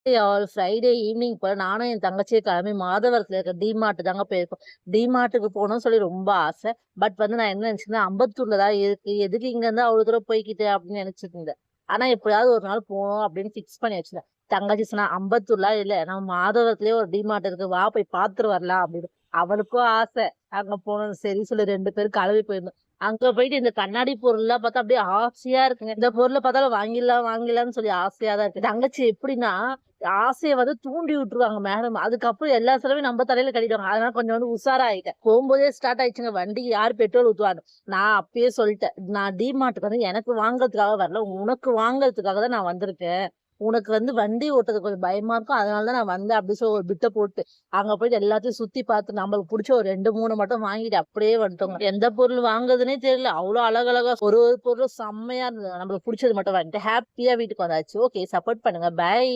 All Friday evening போல நானும் என் தங்கச்சியும் கிளம்பி மாதவரத்துல இருக்க டிமார்ட் தாங்க போயிருக்கோம். டிமார்ட்டுக்கு போகணும்னு சொல்லி ரொம்ப ஆசை. பட் நான் என்ன நினைச்சிருந்தேன், அம்பத்தூர்ல தான் இருக்கு. எதுக்கு இங்க இருந்து அவ்வளவு தூரம் போய்க்கிட்டு அப்படின்னு நினைச்சிட்டு இருந்தேன். ஆனா எப்படியாவது ஒரு நாள் போகணும் அப்படின்னு ஃபிக்ஸ் பண்ணி வச்சிருந்தேன். தங்கச்சி சொன்னா அம்பத்தூர்லாம் இல்ல, நம்ம மாதவரத்திலேயே ஒரு டிமார்ட் இருக்கு, வா போய் பாத்துட்டு வரலாம் அப்படின்னு. அவளுக்கும் ஆசை அங்க போகணும். சரி சொல்லி 2 பேரும் கிளம்பி போயிருந்தோம். அங்க போயிட்டு இந்த கண்ணாடி பொருள்லாம் பார்த்தா அப்படியே ஆசையா இருக்குங்க. இந்த பொருளை பார்த்தாலும் வாங்கிடலாம் வாங்கிடலாம்னு சொல்லி ஆசையா தான் இருக்கு. தங்கச்சி எப்படின்னா ஆசைய தூண்டி விட்டுருவாங்க மேடம். அதுக்கப்புறம் எல்லா செலவையும் நம்ம தலையில கட்டிடுவாங்க. அதனால கொஞ்சம் உஷாரா ஆயிட்டேன். போகும்போதே ஸ்டார்ட் ஆயிடுச்சுங்க. வண்டிக்கு யார் பெட்ரோல் ஊத்துவான்னு. நான் அப்பயே சொல்லிட்டேன். நான் டிமார்ட்க்கு எனக்கு வாங்குறதுக்காக வரல. உனக்கு வாங்குறதுக்காக தான் நான் வந்திருக்கேன். உனக்கு வண்டி ஓட்டுறது கொஞ்சம் பயமா இருக்கும். அதனால தான் நான் வந்தேன் அப்படி சொல்லி ஒரு பிட்ட போட்டு, அங்க போயிட்டு எல்லாத்தையும் சுத்தி பார்த்து நம்மளுக்கு புடிச்ச ஒரு 2, 3 மட்டும் வாங்கிட்டு அப்படியே வந்துட்டோங்க. எந்த பொருள் வாங்குறதுன்னே தெரியல. அவ்ளோ அழகழகா ஒரு ஒரு பொருளும் செம்மையா இருந்தது. நம்மளுக்கு புடிச்சது மட்டும் வாங்கிட்டு ஹேப்பியா வீட்டுக்கு வந்தாச்சு. ஓகே, சப்போர்ட் பண்ணுங்க. பை.